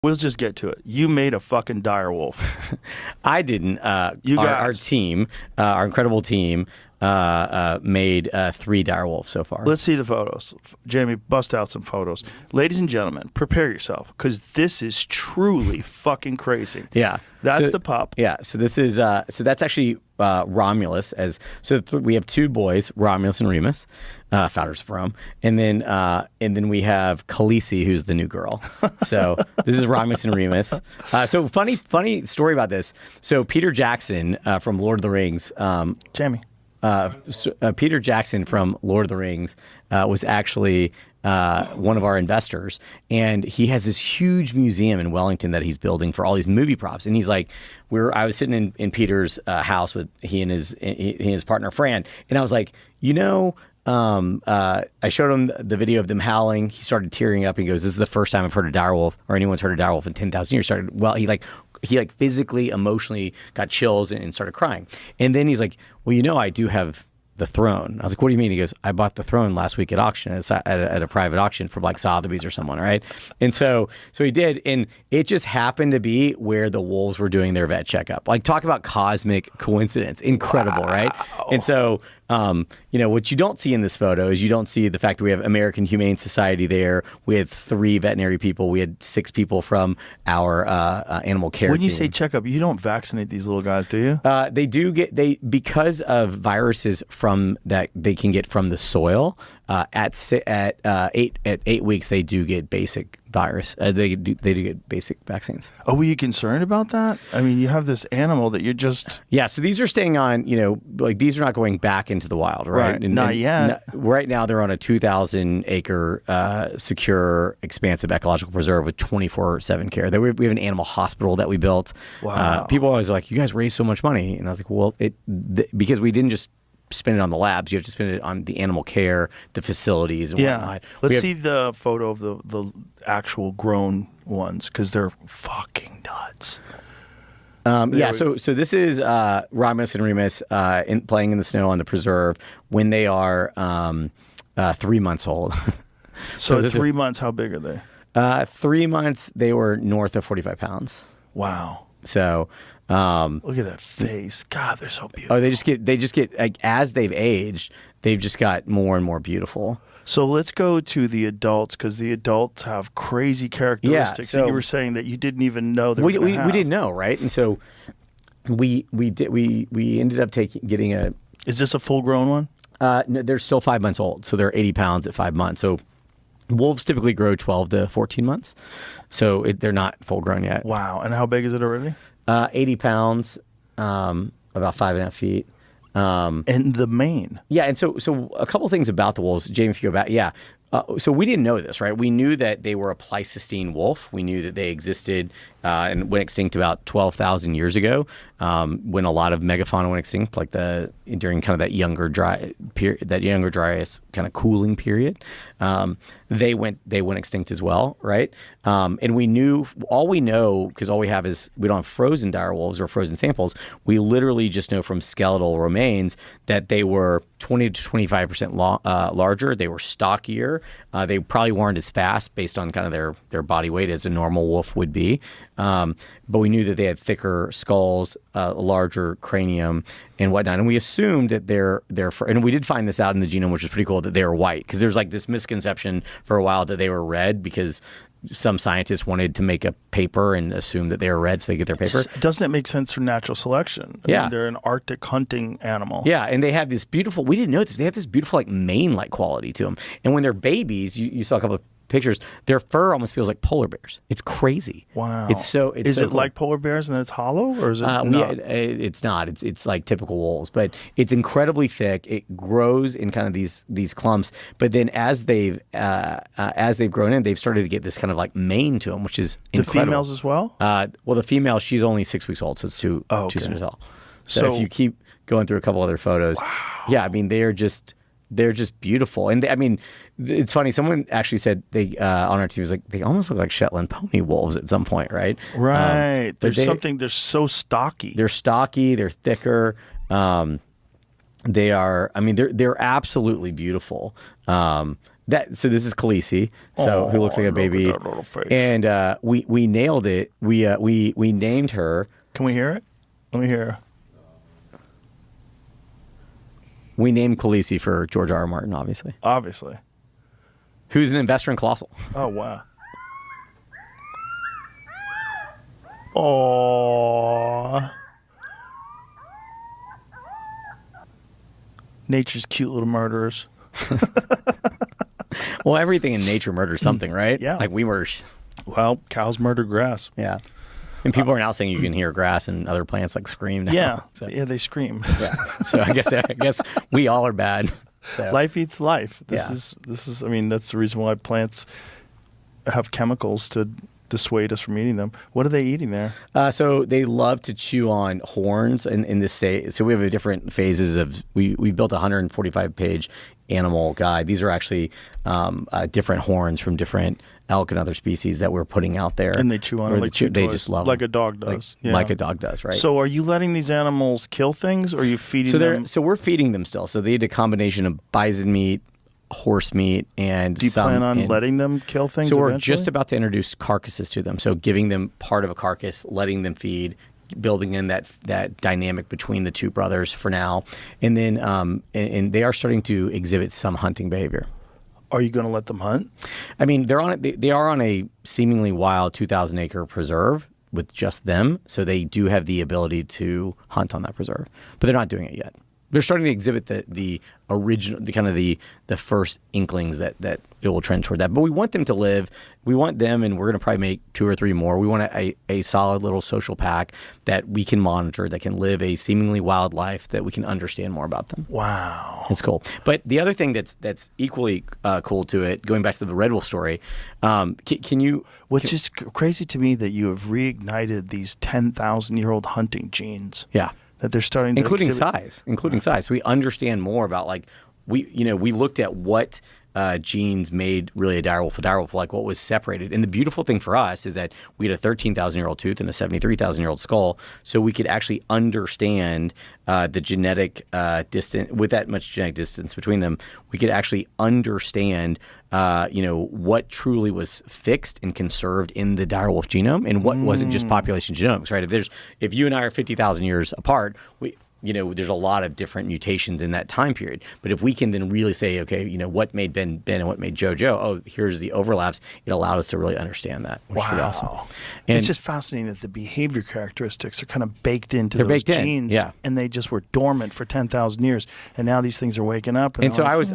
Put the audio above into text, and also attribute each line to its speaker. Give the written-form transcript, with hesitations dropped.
Speaker 1: We'll just get to it. You made a fucking dire wolf.
Speaker 2: I didn't. Our team, our incredible team, made 3 dire wolves so far.
Speaker 1: Let's see the photos. Jamie, bust out some photos. Ladies and gentlemen, prepare yourself, because this is truly fucking crazy.
Speaker 2: Yeah.
Speaker 1: That's the pup.
Speaker 2: Yeah. So this is, so that's actually Romulus. We have 2 boys, Romulus and Remus, founders of Rome. And then we have Khaleesi, who's the new girl. So this is Romulus and Remus. So funny story about this. So Peter Jackson from Lord of the Rings.
Speaker 1: Jamie.
Speaker 2: Peter Jackson from Lord of the Rings was actually one of our investors, and he has this huge museum in Wellington that he's building for all these movie props. And he's like, I was sitting in Peter's house with he and his partner Fran, and I was like, I showed him the video of them howling. He started tearing up. He goes, "This is the first time I've heard a direwolf, or anyone's heard a direwolf in 10,000 years." He physically, emotionally got chills and started crying. And then he's like, "Well, I do have the throne." I was like, "What do you mean?" He goes, "I bought the throne last week at auction, at a private auction from like Sotheby's or someone, right?" And so he did, and it just happened to be where the wolves were doing their vet checkup. Like, talk about cosmic coincidence, incredible, wow. Right? And so, what you don't see in this photo is you don't see the fact that we have American Humane Society there. We had 3 veterinary people. We had 6 people from our animal care team.
Speaker 1: When you say checkup, you don't vaccinate these little guys, do you?
Speaker 2: They do because of viruses that they can get from the soil. At 8 weeks, they do get basic virus. They do get basic vaccines.
Speaker 1: Oh, were you concerned about that? I mean, you have this animal that you're just...
Speaker 2: Yeah, so these are staying on, these are not going back into the wild, right?
Speaker 1: Not yet.
Speaker 2: Right now, they're on a 2,000-acre secure, expansive ecological preserve with 24/7 care. We have an animal hospital that we built.
Speaker 1: Wow.
Speaker 2: People always are like, "You guys raised so much money." And I was like, well, because we didn't just spend it on the labs. You have to spend it on the animal care, the facilities, and whatnot.
Speaker 1: Let's see the photo of the actual grown ones, because they're fucking nuts.
Speaker 2: So this is Romulus and Remus playing in the snow on the preserve when they are 3 months old.
Speaker 1: So at 3 months, how big are they?
Speaker 2: 3 months, they were north of 45 pounds.
Speaker 1: Wow.
Speaker 2: So...
Speaker 1: look at that face. God, they're so beautiful.
Speaker 2: Oh, they just get like, as they've aged, they've just got more and more beautiful.
Speaker 1: So let's go to the adults, because the adults have crazy characteristics.
Speaker 2: Yeah, so
Speaker 1: you were saying that you didn't even know they
Speaker 2: we
Speaker 1: have.
Speaker 2: didn't know, right? And so we ended up getting a.
Speaker 1: Is this a full grown one?
Speaker 2: No, they're still 5 months old, so they're 80 pounds at 5 months. So wolves typically grow 12 to 14 months, so they're not full grown yet.
Speaker 1: Wow. And how big is it already?
Speaker 2: 80 pounds, about 5.5 feet.
Speaker 1: And the mane.
Speaker 2: Yeah, and so a couple things about the wolves, Jamie, if you go back, yeah. So we didn't know this, right? We knew that they were a Pleistocene wolf. We knew that they existed and went extinct about 12,000 years ago, when a lot of megafauna went extinct, like during kind of that younger Dryas kind of cooling period. They went extinct as well, right? And we knew, all we know, because all we have is, we don't have frozen dire wolves or frozen samples. We literally just know from skeletal remains that they were 20 to 25% larger. They were stockier. They probably weren't as fast based on kind of their body weight as a normal wolf would be. But we knew that they had thicker skulls, a larger cranium, and whatnot. And we assumed that and we did find this out in the genome, which is pretty cool, that they were white. Because there's like this misconception for a while that they were red, because some scientists wanted to make a paper and assume that they were red so they get their paper.
Speaker 1: Doesn't it make sense for natural selection? I mean, they're an Arctic hunting animal.
Speaker 2: Yeah, and they have this beautiful, we didn't know this, they have this beautiful like mane-like quality to them. And when they're babies, you saw a couple of pictures, their fur almost feels like polar bears. It's crazy.
Speaker 1: Wow.
Speaker 2: Is it
Speaker 1: cool. Like polar bears and it's hollow, or is it not?
Speaker 2: It's not. It's like typical wolves, but it's incredibly thick. It grows in kind of these clumps, but then as they've grown in, they've started to get this kind of like mane to them, which is incredible.
Speaker 1: The females as well?
Speaker 2: Well, the female, she's only 6 weeks old, so it's too soon to tell. So if you keep going through a couple other photos, yeah, I mean, they're just beautiful. And it's funny. Someone actually said on our team was like, they almost look like Shetland pony wolves at some point, right?
Speaker 1: Right. They're so stocky.
Speaker 2: They're stocky. They're thicker. They're absolutely beautiful. So this is Khaleesi, who looks like a baby,
Speaker 1: look at that little face.
Speaker 2: and we nailed it. We named her.
Speaker 1: Can we hear it? Let me hear.
Speaker 2: We named Khaleesi for George R. R. Martin, obviously,
Speaker 1: Who's
Speaker 2: an investor in Colossal.
Speaker 1: Oh, wow. Aww. Nature's cute little murderers.
Speaker 2: Well, everything in nature murders something, right?
Speaker 1: Yeah.
Speaker 2: Like we murder.
Speaker 1: Well, cows murder grass.
Speaker 2: Yeah. And people are now saying you can hear grass and other plants like scream now.
Speaker 1: Yeah.
Speaker 2: So,
Speaker 1: Yeah, they scream.
Speaker 2: yeah. So I guess we all are bad. So.
Speaker 1: Life eats life. This
Speaker 2: Yeah.
Speaker 1: is I mean, that's the reason why plants have chemicals to dissuade us from eating them. What are they eating there?
Speaker 2: So they love to chew on horns in this state. So we have different phases of, we built a 145-page animal guide. These are actually different horns from different elk and other species that we're putting out there.
Speaker 1: And they chew on it like
Speaker 2: they just love
Speaker 1: like
Speaker 2: them.
Speaker 1: a dog does.
Speaker 2: Like a dog does, right?
Speaker 1: So are you letting these animals kill things, or are you feeding them?
Speaker 2: So we're feeding them still. So they eat a combination of bison meat, horse meat, and
Speaker 1: Do you plan on letting them kill things?
Speaker 2: So we're
Speaker 1: eventually?
Speaker 2: just about to introduce carcasses to them. So giving them part of a carcass, letting them feed, building in that dynamic between the two brothers for now, and then and they are starting to exhibit some hunting behavior.
Speaker 1: Are you going to let them hunt?
Speaker 2: I mean, they are on a seemingly wild 2,000-acre preserve with just them, so they do have the ability to hunt on that preserve, but they're not doing it yet. They're starting to exhibit the original, the first inklings that it will trend toward that. But we want them to live. We want them, and we're going to probably make 2 or 3 more. We want a solid little social pack that we can monitor, that can live a seemingly wild life, that we can understand more about them.
Speaker 1: Wow.
Speaker 2: It's cool. But the other thing that's equally cool to it, going back to the Red Wolf story, can you...
Speaker 1: Which is crazy to me that you have reignited these 10,000-year-old hunting genes.
Speaker 2: Yeah.
Speaker 1: That they're starting to
Speaker 2: including
Speaker 1: exhibit.
Speaker 2: size. So we understand more about, like, we looked at what genes made really a direwolf, like what was separated. And the beautiful thing for us is that we had a 13,000-year-old tooth and a 73,000-year-old skull, so we could actually understand the genetic distance. With that much genetic distance between them, we could actually understand what truly was fixed and conserved in the direwolf genome and what wasn't just population genomics, right? If you and I are 50,000 years apart, there's a lot of different mutations in that time period. But if we can then really say, okay, what made Ben and what made Joe, oh, here's the overlaps, it allowed us to really understand that, which is pretty awesome. And
Speaker 1: it's just fascinating that the behavior characteristics are kind of baked into those genes,
Speaker 2: yeah.
Speaker 1: and they just were dormant for 10,000 years, and now these things are waking up.
Speaker 2: And so
Speaker 1: like,
Speaker 2: I was